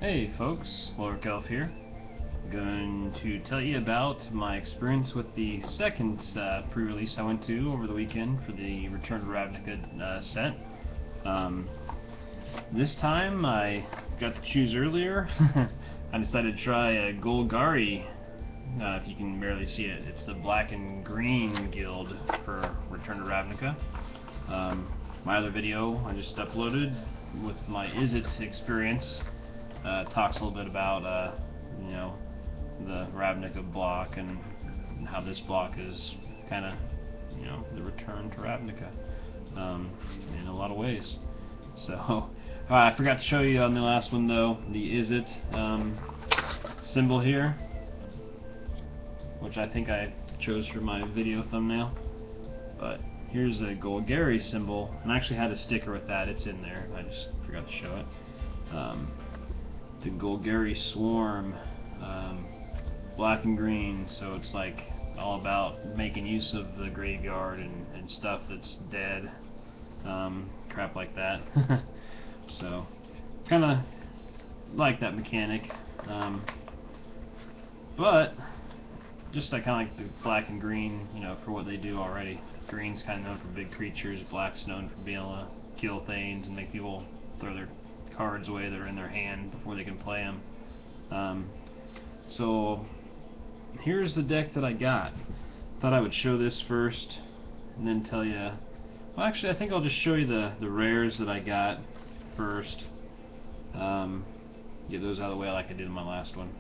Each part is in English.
Hey folks, LoricElf here. I'm going to tell you about my experience with the second pre-release I went to over the weekend for the Return to Ravnica set. This time I got to choose earlier. I decided to try a Golgari. If you can barely see it, it's the black and green guild for Return to Ravnica. My other video I just uploaded with my Is It experience talks a little bit about the Ravnica block and how this block is kind of the return to Ravnica in a lot of ways. So I forgot to show you on the last one though the Is It symbol here, which I think I chose for my video thumbnail. But here's a Golgari symbol, and I actually had a sticker with that. It's in there. I just forgot to show it. The Golgari swarm, black and green, so it's like all about making use of the graveyard and stuff that's dead, crap like that. So kind of like that mechanic, but just I kind of like the black and green, for what they do already. Green's kind of known for big creatures, black's known for being able to kill things and make people throw their cards away that are in their hand before they can play them. So here's the deck that I got. Thought I would show this first and then tell you. Well, actually, I think I'll just show you the rares that I got first. Get those out of the way like I did in my last one.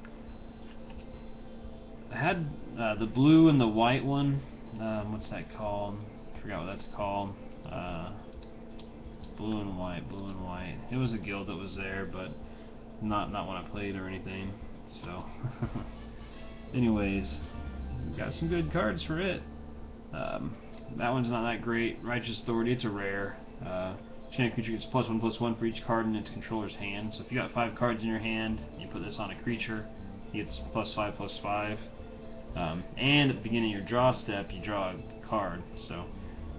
I had the blue and the white one. What's that called? I forgot what that's called. Blue and white, blue and white. It was a guild that was there, but not when I played or anything. So, anyways, got some good cards for it. That one's not that great. Righteous Authority, it's a rare. Enchanted creature gets +1/+1 for each card in its controller's hand. So if you got 5 cards in your hand, you put this on a creature, it gets +5/+5. And at the beginning of your draw step, you draw a card. So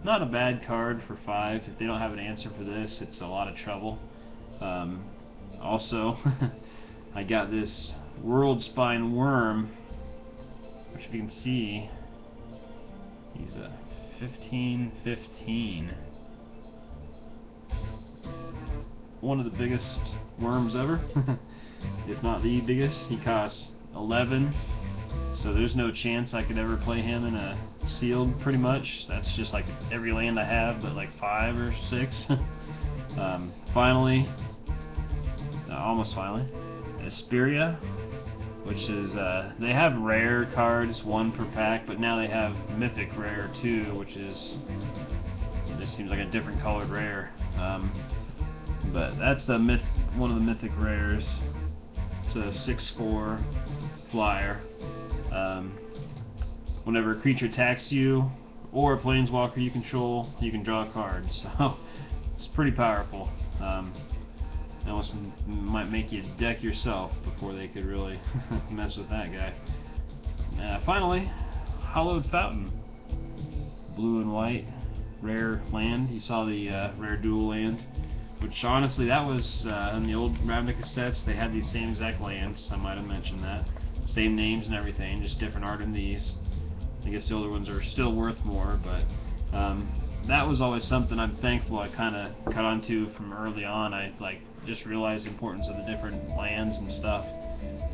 not a bad card for 5. If they don't have an answer for this, it's a lot of trouble. Also, I got this World Spine Worm, which if you can see, he's a 15/15. One of the biggest worms ever, if not the biggest. He costs 11. So there's no chance I could ever play him in a sealed, pretty much. That's just like every land I have, but like 5 or 6. Finally, almost finally, Asperia, which is, they have rare cards, 1 per pack, but now they have mythic rare too, which is, this seems like a different colored rare. But that's one of the mythic rares. It's a 6/4 flyer. Whenever a creature attacks you or a planeswalker you control, you can draw a card. So it's pretty powerful. It almost might make you deck yourself before they could really mess with that guy. Finally, Hallowed Fountain, blue and white, rare land. You saw the rare dual land, which honestly that was in the old Ravnica sets. They had these same exact lands. I might have mentioned that. Same names and everything, just different art in these. I guess the older ones are still worth more, but that was always something I'm thankful I kind of caught on to from early on. I just realized the importance of the different lands and stuff,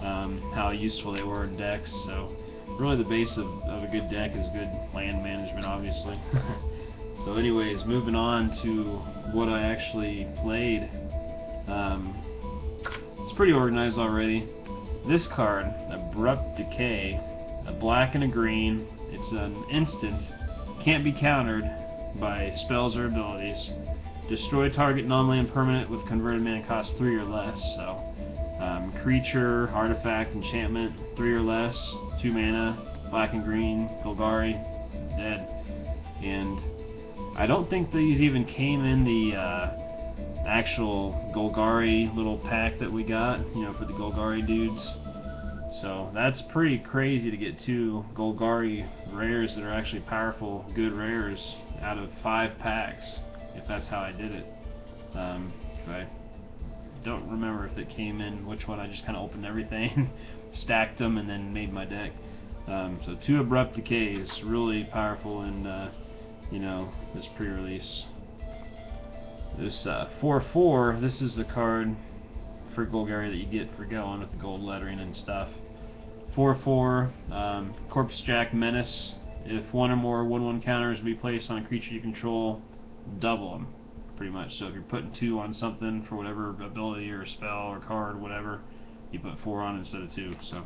how useful they were in decks. So really the base of a good deck is good land management, obviously. So anyways, moving on to what I actually played. It's pretty organized already. This card, Abrupt Decay, a black and a green. It's an instant, can't be countered by spells or abilities. Destroy target non-land permanent with converted mana cost 3 or less. So, creature, artifact, enchantment, 3 or less, 2 mana, black and green, Golgari, dead. And I don't think these even came in the actual Golgari little pack that we got, for the Golgari dudes. So that's pretty crazy to get 2 Golgari rares that are actually powerful, good rares out of 5 packs, if that's how I did it. So I don't remember if it came in which one. I just kind of opened everything, stacked them, and then made my deck. So 2 Abrupt Decays, really powerful in you know, this pre-release. This 4/4. This is the card for Golgari that you get for going with the gold lettering and stuff. 4/4. Corpse Jack Menace. If one or more 1/1 counters be placed on a creature you control, double them, pretty much. So if you're putting 2 on something for whatever ability or spell or card, whatever, you put 4 on instead of 2. So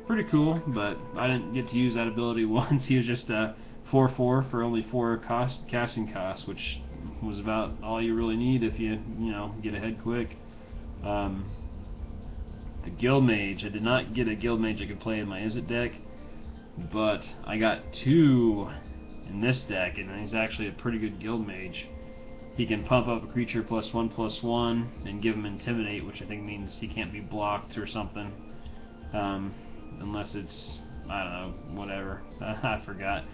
pretty cool, but I didn't get to use that ability once. He was just 4/4 for only 4 casting costs, which was about all you really need if you know, get ahead quick. The Guild Mage, I did not get a Guild Mage I could play in my Izzet deck, but I got 2 in this deck, and he's actually a pretty good Guild Mage. He can pump up a creature +1/+1 and give him Intimidate, which I think means he can't be blocked or something, unless it's, I don't know, whatever. I forgot.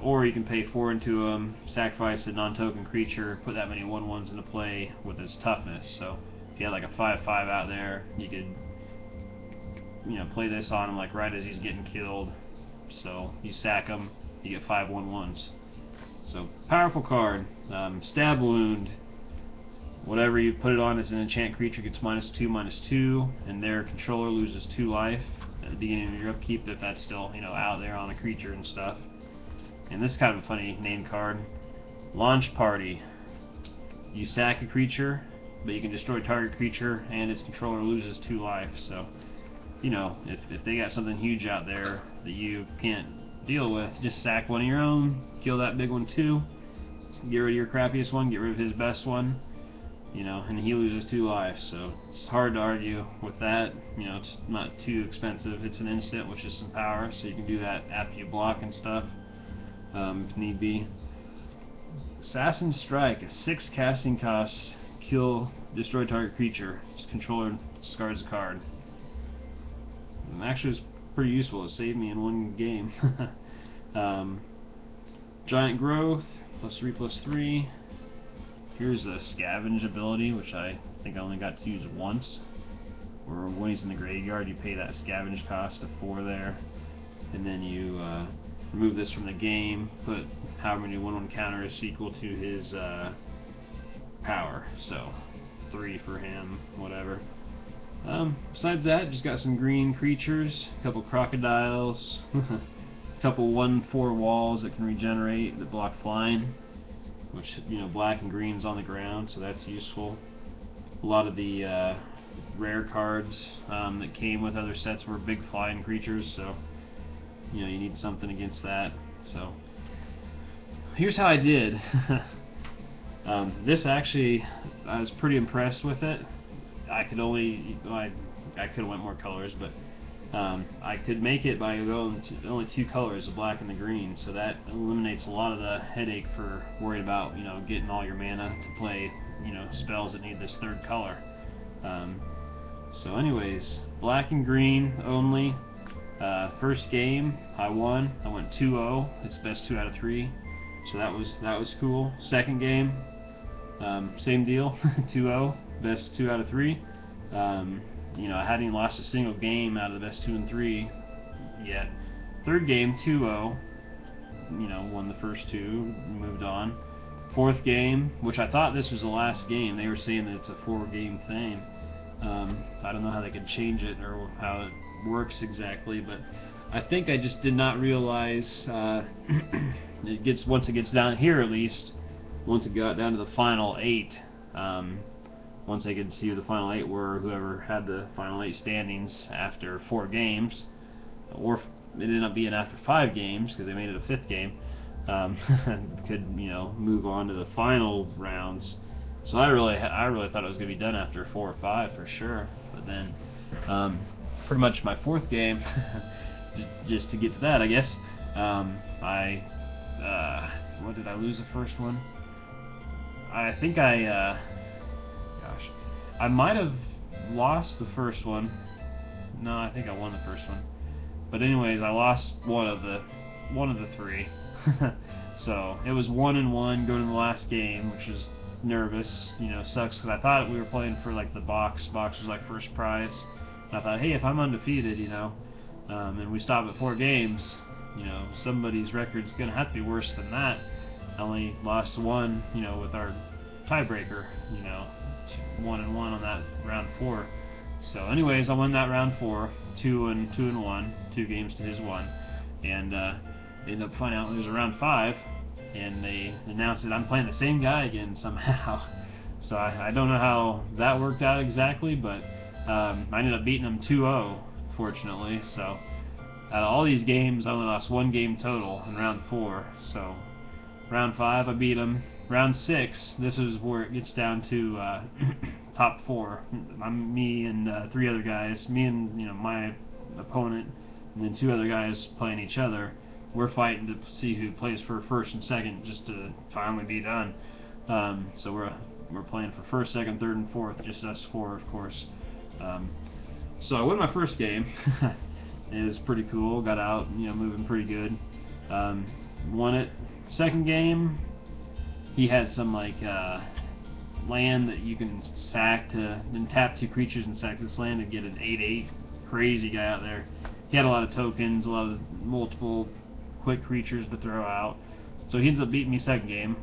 Or you can pay 4 into him, sacrifice a non-token creature, put that many 1/1s into play with his toughness. So if you had like a 5/5 out there, you could, you know, play this on him like right as he's getting killed. So you sack him, you get 5 1/1s. So powerful card. Stab Wound. Whatever you put it on as an enchant creature gets -2/-2, and their controller loses 2 life at the beginning of your upkeep if that's still, you know, out there on a creature and stuff. And this is kind of a funny name card. Launch Party. You sack a creature, but you can destroy target creature, and its controller loses 2 life. So, you know, if they got something huge out there that you can't deal with, just sack one of your own, kill that big one too, get rid of your crappiest one, get rid of his best one, you know, and he loses 2 life. So it's hard to argue with that. You know, it's not too expensive. It's an instant, which is some power, so you can do that after you block and stuff, if need be. Assassin Strike, a 6 casting cost, kill, destroy target creature. Its controller discards a card. And actually, it's pretty useful. It saved me in 1 game. Giant Growth, +3/+3. Here's a Scavenge ability, which I think I only got to use once. Or when he's in the graveyard, you pay that Scavenge cost of 4 there, and then you remove this from the game, put however many 1/1 counters equal to his power. So 3 for him, whatever. Besides that, just got some green creatures, a couple crocodiles, a couple 1/4 walls that can regenerate that block flying, which, you know, black and green's on the ground, so that's useful. A lot of the rare cards that came with other sets were big flying creatures, so, you know, you need something against that. So here's how I did. This actually, I was pretty impressed with it. I could only, I could have went more colors, but I could make it by going to only 2 colors, the black and the green, so that eliminates a lot of the headache for worrying about, you know, getting all your mana to play, you know, spells that need this 3rd color. So anyways, black and green only. First game, I won. I went 2-0. It's best 2 out of 3, so that was cool. Second game, same deal, 2-0, best 2 out of 3. You know, I hadn't even lost a single game out of the best 2 and 3 yet. Third game, 2-0. You know, won the first 2, moved on. Fourth game, which I thought this was the last game. They were saying that it's a 4-game thing. I don't know how they could change it or how it works exactly, but I think I just did not realize once it gets down here, at least once it got down to the final 8. Once I could see who the final 8 were, whoever had the final 8 standings after 4 games, or it ended up being after 5 games because they made it a 5th game, could, you know, move on to the final rounds. So I really thought it was going to be done after 4 or 5 for sure. But then, pretty much my 4th game, just to get to that, I guess, what did I lose the first one? I think I might have lost the first one. No, I think I won the first one. But anyways, I lost one of the 3. So it was 1-1 going to the last game, which is nervous. You know, sucks because I thought we were playing for like the box. Box was like first prize. And I thought, hey, if I'm undefeated, you know, and we stop at 4 games, you know, somebody's record's gonna have to be worse than that. I only lost 1, you know, with our tiebreaker, you know, 1-1 on that round 4. So, anyways, I won that round 4, 2-1, 2 games to his 1, and ended up finding out it was around 5, and they announced that I'm playing the same guy again somehow. So I don't know how that worked out exactly, but I ended up beating him 2-0, fortunately. So out of all these games, I only lost 1 game total in round 4. So round 5, I beat him. Round 6, this is where it gets down to top 4. Me and 3 other guys. Me and, you know, my opponent, and then 2 other guys playing each other. We're fighting to see who plays for first and second, just to finally be done. So we're playing for first, second, third, and fourth, just us 4, of course. So I won my first game. It was pretty cool. Got out, you know, moving pretty good. Won it. Second game, he had some like land that you can sack to, then tap 2 creatures and sack this land and get an 8/8. Crazy guy out there. He had a lot of tokens, a lot of multiple quick creatures to throw out. So he ends up beating me second game.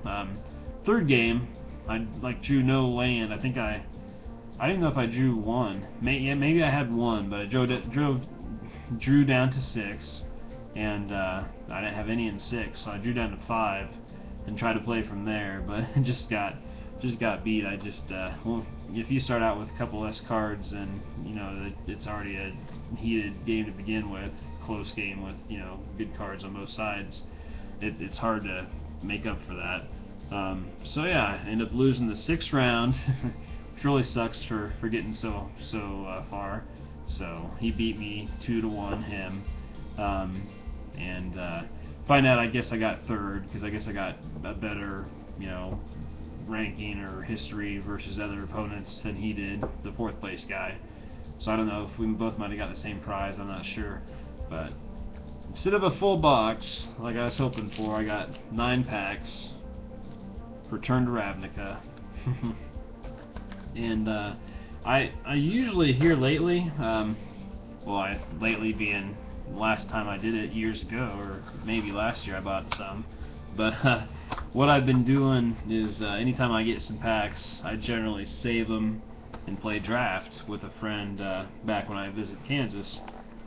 Third game, I like drew no land. I don't even know if I drew 1. Maybe I had 1, but I drew down to 6, and I didn't have any in 6, so I drew down to 5 and tried to play from there, but just got beat. Well, if you start out with a couple less cards, and you know it's already a heated game to begin with, close game with, you know, good cards on both sides, it's hard to make up for that. So yeah, I ended up losing the 6th round, which really sucks for getting so far. So he beat me 2-1, him, and find out I guess I got 3rd, because I guess I got a better, you know, ranking or history versus other opponents than he did, the 4th place guy. So I don't know if we both might have got the same prize, I'm not sure. But instead of a full box, like I was hoping for, I got 9 packs. Return to Ravnica. And I usually here lately, lately being last time I did it years ago, or maybe last year I bought some. But what I've been doing is anytime I get some packs, I generally save them and play draft with a friend back when I visit Kansas,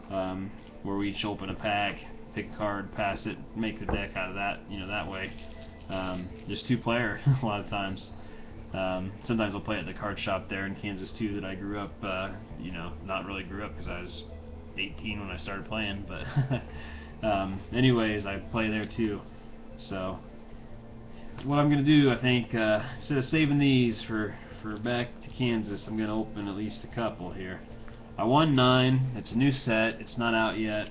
where we each open a pack, pick a card, pass it, make a deck out of that, you know, that way. Just 2-player a lot of times. Sometimes I'll play at the card shop there in Kansas too that I grew up, you know, not really grew up because I was 18 when I started playing, but anyways, I play there too. So what I'm going to do, I think, instead of saving these for back to Kansas, I'm going to open at least a couple here. I won 9. It's a new set. It's not out yet.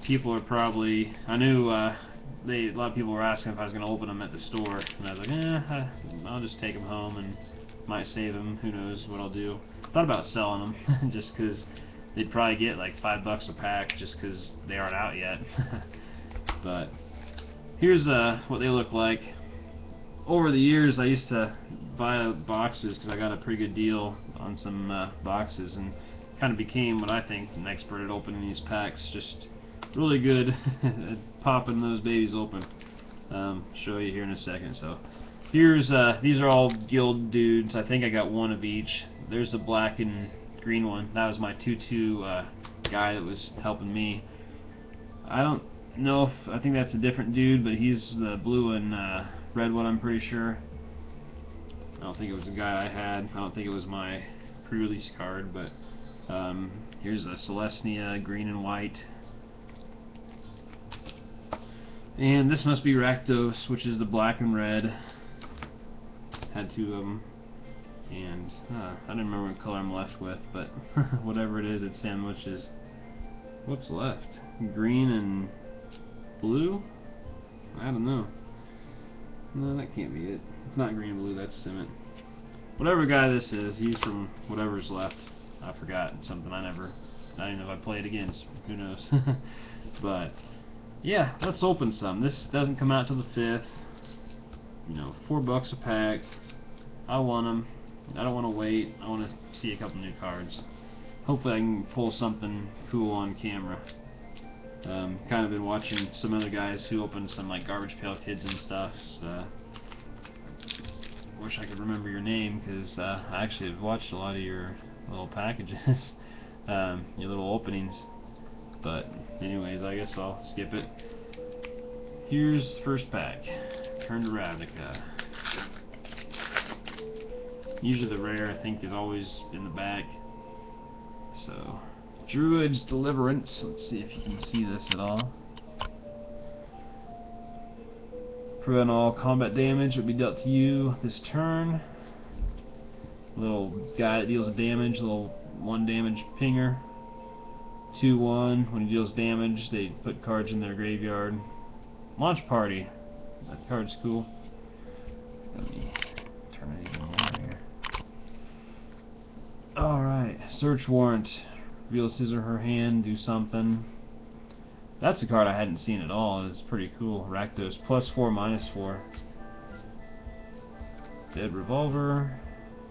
People are probably, I knew a lot of people were asking if I was going to open them at the store, and I was like, I'll just take them home and might save them. Who knows what I'll do. Thought about selling them just because they'd probably get like $5 a pack just because they aren't out yet. But here's what they look like. Over the years, I used to buy boxes because I got a pretty good deal on some boxes, and kind of became what I think an expert at opening these packs. Just really good at popping those babies open. Show you here in a second. So here's these are all guild dudes. I think I got 1 of each. There's the black and green one. That was my 2/2 guy that was helping me. I don't know if I think that's a different dude, but he's the blue and red one, I'm pretty sure. I don't think it was the guy I had. I don't think it was my pre-release card, but here's a Celestia, green and white. And this must be Rakdos, which is the black and red. Had 2 of them. And I don't remember what color I'm left with, but whatever it is, it sandwiches. What's left? Green and blue? I don't know. No, that can't be it. It's not green and blue, that's cement. Whatever guy this is, he's from whatever's left. I forgot. Something I don't even know if I played against. Who knows? But yeah, let's open some. This doesn't come out till the 5th. You know, $4 a pack. I want them. I don't want to wait. I want to see a couple new cards. Hopefully I can pull something cool on camera. Kind of been watching some other guys who opened some like Garbage Pail Kids and stuff. So, wish I could remember your name, because I actually have watched a lot of your little packages, your little openings. But anyways, I guess I'll skip it. Here's the first pack. Turn to Ravnica. Usually the rare, I think, is always in the back. So, Druid's Deliverance. Let's see if you can see this at all. Prevent all combat damage that will be dealt to you this turn. Little guy that deals damage, little 1 damage pinger. 2/1. When he deals damage, they put cards in their graveyard. Launch Party. That card's cool. Let me turn it even more here. Alright, Search Warrant. Reveal his or her hand, do something. That's a card I hadn't seen at all. It's pretty cool. Rakdos, +4, -4. Dead Revolver.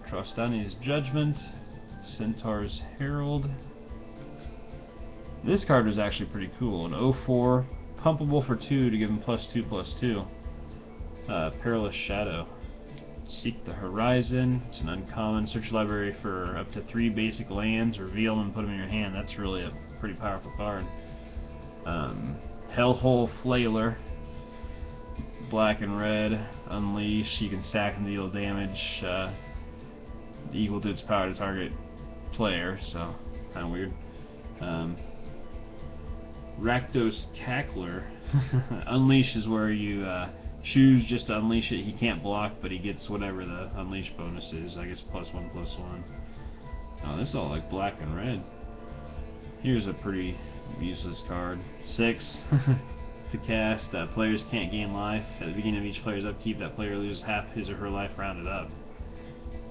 Trostani's Judgment. Centaur's Herald. This card was actually pretty cool. An 0/4, pumpable for 2 to give him +2/+2. Perilous Shadow. Seek the Horizon. It's an uncommon. Search your library for up to 3 basic lands, reveal them, and put them in your hand. That's really a pretty powerful card. Hellhole Flailer. Black and red. Unleash. You can sack and deal damage equal to its power to target player, so kind of weird. Rakdos Cackler. Unleash is where you choose just to unleash it. He can't block, but he gets whatever the unleash bonus is. I guess +1/+1. Oh, this is all like black and red. Here's a pretty useless card. 6 to cast. Players can't gain life. At the beginning of each player's upkeep, that player loses half his or her life rounded up.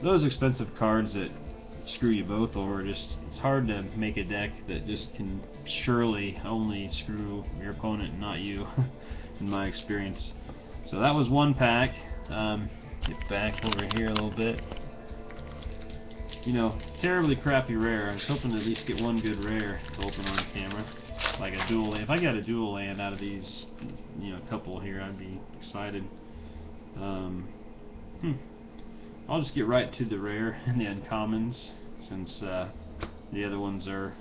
Those expensive cards that screw you both over, it's hard to make a deck that just can surely only screw your opponent and not you, in my experience. So that was one pack. Get back over here a little bit. You know, terribly crappy rare. I was hoping to at least get one good rare to open on camera, like a dual land. If I got a dual land out of these, you know, couple here, I'd be excited. I'll just get right to the rare and the uncommons, since the other ones are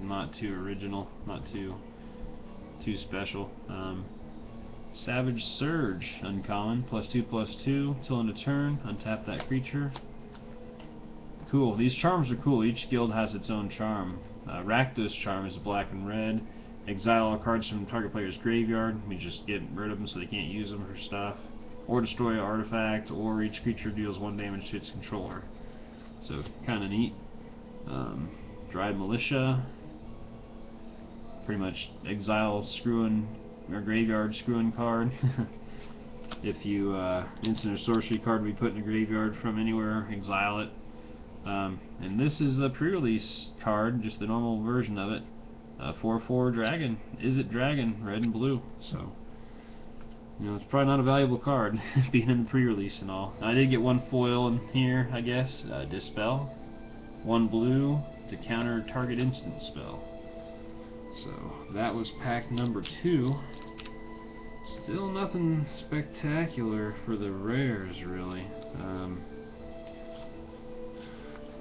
not too original, not too special. Savage Surge, uncommon, +2/+2 till end of turn. Untap that creature. Cool. These charms are cool. Each guild has its own charm. Rakdos charm is black and red. Exile all cards from target player's graveyard. We just get rid of them so they can't use them for stuff. Or destroy an artifact, or each creature deals 1 damage to its controller. So, kind of neat. Dried Militia. Pretty much exile screwing, or graveyard screwing card. If you, instant or sorcery card we put in a graveyard from anywhere, exile it. And this is the pre-release card, just the normal version of it. 4/4 Dragon. Is it Dragon? Red and blue. So, you know, it's probably not a valuable card, being in the pre-release and all. I did get one foil in here, I guess. Dispel. 1 blue to counter target instant spell. So, that was pack number 2. Still nothing spectacular for the rares, really.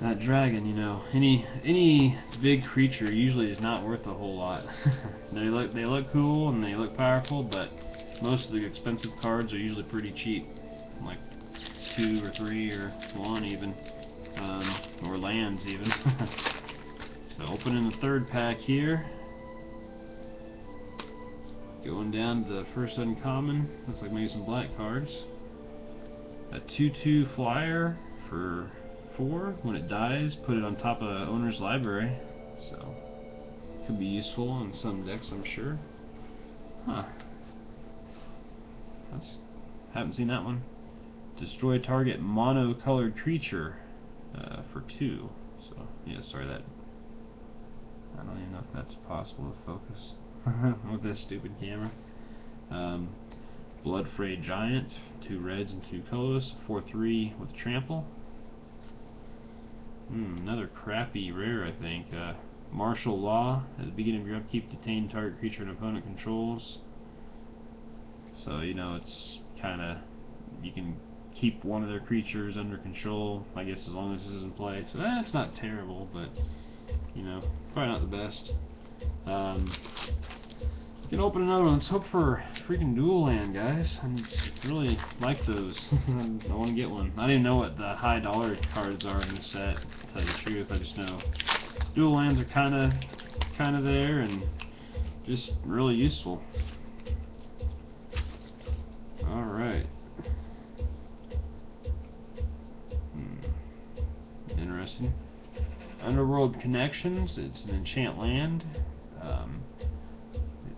That dragon, you know, any big creature usually is not worth a whole lot. They look cool and they look powerful, but most of the expensive cards are usually pretty cheap, like 2 or 3 or 1 even, or lands even. So opening the third pack here. Going down to the first uncommon. Looks like maybe some black cards. A 2/2 flyer for 4. When it dies, put it on top of the owner's library. So, could be useful in some decks, I'm sure. Huh. Haven't seen that one. Destroy target mono-colored creature for 2. So, yeah, sorry that. I don't even know if that's possible to focus with this stupid camera. Blood-Fray Giant, 2 reds and 2 colorless, 4/3 with trample. Another crappy rare, I think. Martial Law. At the beginning of your upkeep, detain target creature an opponent controls. So, you know, it's kind of, you can keep one of their creatures under control, I guess, as long as this is in play. So, it's not terrible, but, you know, probably not the best. Can open another one. Let's hope for freaking dual land, guys. I really like those. I want to get one. I don't even know what the high dollar cards are in this set, to tell you the truth. I just know dual lands are kind of there and just really useful. All right. Interesting. Underworld Connections. It's an enchant land.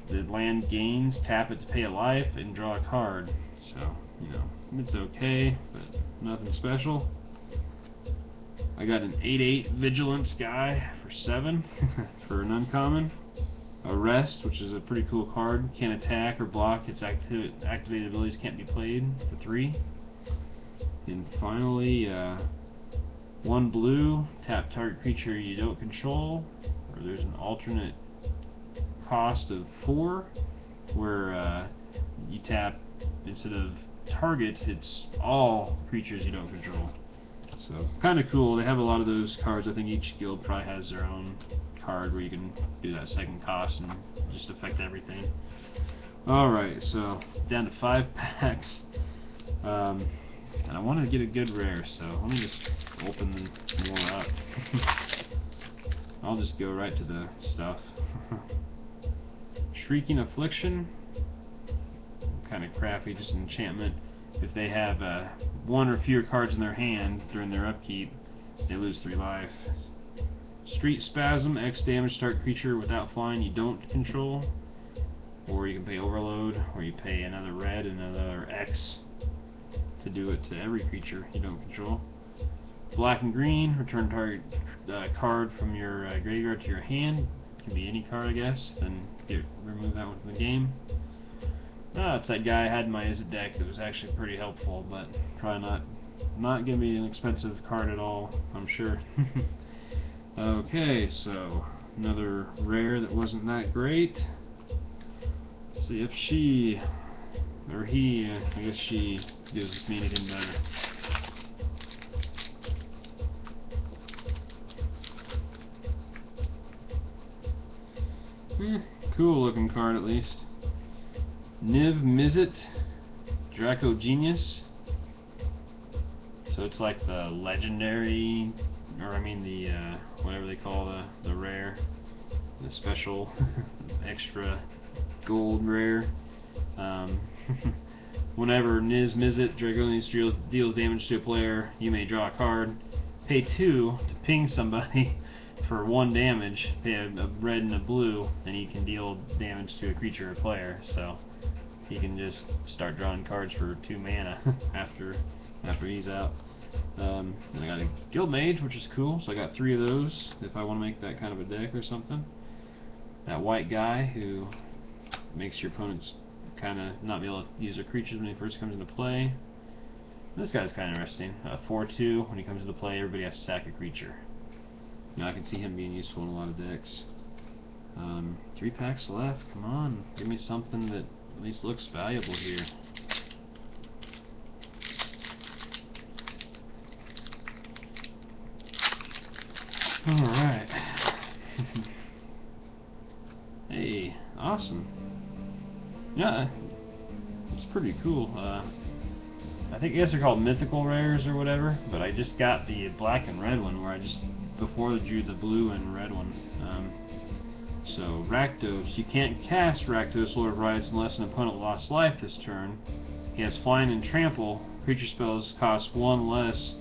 The land gains, tap it to pay a life, and draw a card. So, you know, it's okay, but nothing special. I got an 8/8 Vigilance guy for 7 for an uncommon. Arrest, which is a pretty cool card. Can't attack or block. Its activated abilities can't be played for 3. And finally, 1 blue, tap target creature you don't control, or there's an alternate cost of 4 where you tap, instead of targets, it's all creatures you don't control. So kind of cool. They have a lot of those cards. I think each guild probably has their own card where you can do that second cost and just affect everything. Alright, so down to 5 packs. And I want to get a good rare, so let me just open more up. I'll just go right to the stuff. Shrieking Affliction, kind of crappy, just an enchantment. If they have 1 or fewer cards in their hand during their upkeep, they lose 3 life. Street Spasm, X damage, start creature without flying you don't control. Or you can pay Overload, or you pay another red and another X to do it to every creature you don't control. Black and green, return target card from your graveyard to your hand. Can be any card, I guess. Then remove that one from the game. It's that guy I had in my Izzet deck that was actually pretty helpful, but probably not gonna be an expensive card at all, I'm sure. Okay, so another rare that wasn't that great. Let's see if she or he, I guess she, gives me anything better. Cool looking card at least. Niv Mizzet, Draco Genius. So it's like the legendary, or I mean the whatever they call the rare, the special extra gold rare. Whenever Niv Mizzet, Draco Genius deals damage to a player, you may draw a card. Pay 2 to ping somebody for 1 damage, pay a red and a blue, and you can deal damage to a creature or player. So he can just start drawing cards for 2 mana after he's out. And I got a Guild Mage, which is cool, so I got 3 of those if I want to make that kind of a deck or something. That white guy who makes your opponents kind of not be able to use their creatures when he first comes into play. This guy's kind of interesting. 4/2, when he comes into play, everybody has to sack a creature. Now I can see him being useful in a lot of decks. 3 packs left. Come on, give me something that at least looks valuable here. Alright. Hey, awesome. Yeah, it's pretty cool. I guess they're called mythical rares or whatever, but I just got the black and red one where I just before drew the blue and red one. So Rakdos, you can't cast Rakdos Lord of Rights unless an opponent lost life this turn. He has flying and trample. Creature spells cost 1 less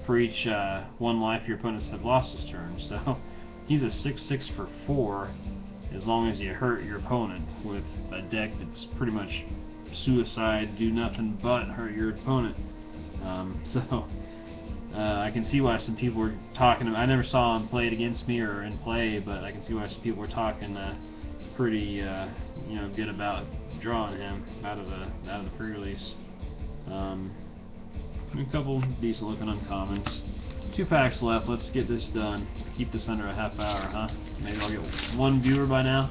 for each 1 life your opponents have lost this turn. So he's a 6/6 for 4 as long as you hurt your opponent with a deck that's pretty much suicide, do nothing but hurt your opponent. I can see why some people were talking. I never saw him play it against me or in play, but I can see why some people were talking pretty, good about drawing him out of the pre-release. A couple decent looking uncommons. 2 packs left. Let's get this done. Keep this under a half hour, huh? Maybe I'll get 1 viewer by now.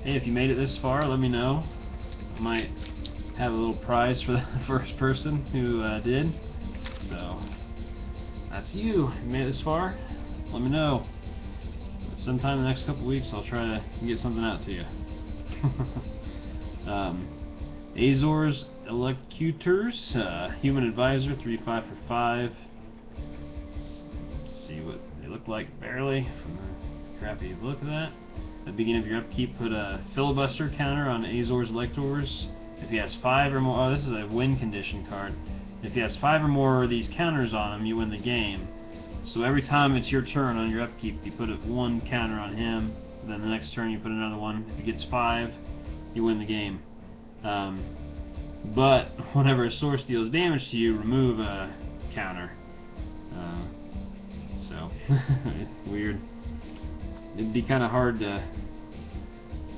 Hey, if you made it this far, let me know. I might have a little prize for the first person who did. So that's you. If you made it this far, let me know. Sometime in the next couple weeks, I'll try to get something out to you. Azor's Elocutors, Human Advisor, 3/5 for 5. Let's see what they look like barely from the crappy look of that. At the beginning of your upkeep, put a filibuster counter on Azor's Electors. If he has 5 or more, oh, this is a win condition card. If he has 5 or more of these counters on him, you win the game. So every time it's your turn on your upkeep, you put 1 counter on him. Then the next turn you put another one. If he gets 5, you win the game. But whenever a source deals damage to you, remove a counter. So it's weird. It'd be kind of hard to,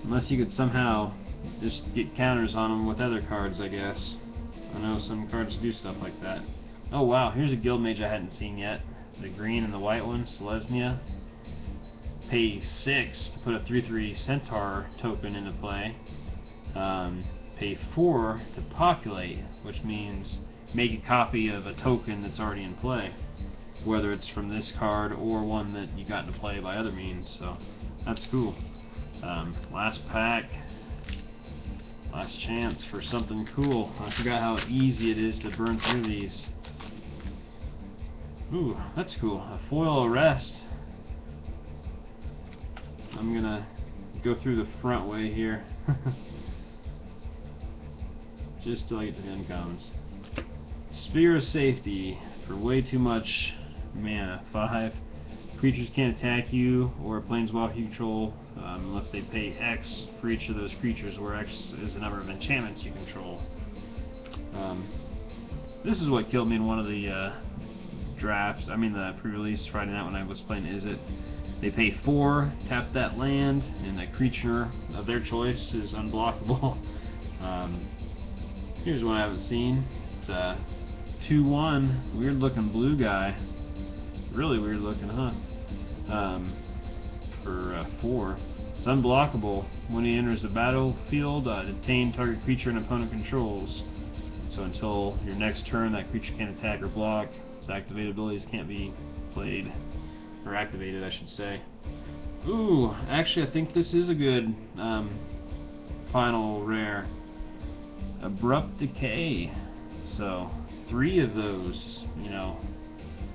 unless you could somehow just get counters on them with other cards, I guess. I know some cards do stuff like that. Oh wow, here's a guild mage I hadn't seen yet. The green and the white one, Selesnya. Pay 6 to put a 3/3 Centaur token into play. Pay 4 to populate, which means make a copy of a token that's already in play, whether it's from this card or one that you got into play by other means. So that's cool. Last pack, last chance for something cool. I forgot how easy it is to burn through these. Ooh, that's cool. A foil arrest. I'm gonna go through the front way here. Just till I get to the uncommons. Spear of Safety for way too much mana. 5. Creatures can't attack you or planeswalker you control unless they pay X for each of those creatures, where X is the number of enchantments you control. This is what killed me in one of the drafts. I mean the pre-release Friday night when I was playing Is It. They pay 4, tap that land, and a creature of their choice is unblockable. Here's one I haven't seen. It's a 2/1, weird looking blue guy. Really weird looking, huh? For 4. It's unblockable. When he enters the battlefield, detain target creature and opponent controls. So until your next turn, that creature can't attack or block. Its activated abilities can't be played. Or activated, I should say. Ooh, actually I think this is a good final rare. Abrupt Decay. So 3 of those, you know,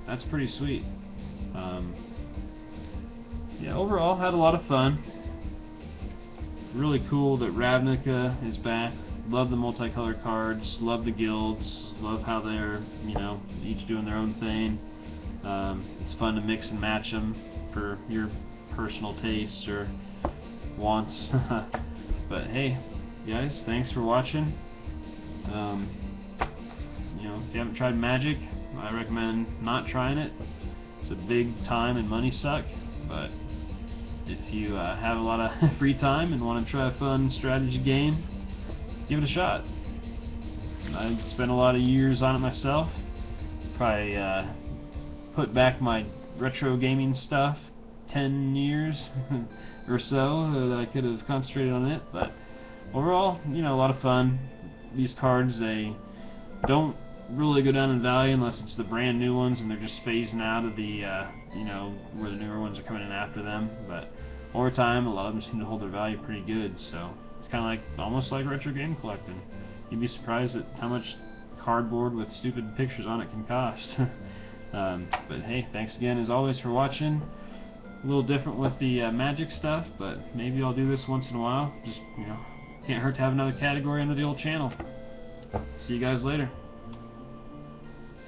that's pretty sweet. Yeah, overall had a lot of fun. Really cool that Ravnica is back. Love the multicolored cards, love the guilds, love how they're, you know, each doing their own thing. It's fun to mix and match them for your personal tastes or wants. But hey, guys, thanks for watching. You know, if you haven't tried Magic, I recommend not trying it. It's a big time and money suck, but if you have a lot of free time and want to try a fun strategy game, give it a shot. I spent a lot of years on it myself. Probably put back my retro gaming stuff 10 years or so that I could have concentrated on it, but overall, you know, a lot of fun. These cards, they don't really go down in value unless it's the brand new ones and they're just phasing out of the you know, where the newer ones are coming in after them, but over time a lot of them seem to hold their value pretty good. So it's kind of like, almost like retro game collecting. You'd be surprised at how much cardboard with stupid pictures on it can cost. But hey, thanks again as always for watching. A little different with the Magic stuff, but maybe I'll do this once in a while. Just, you know, can't hurt to have another category under the old channel. See you guys later.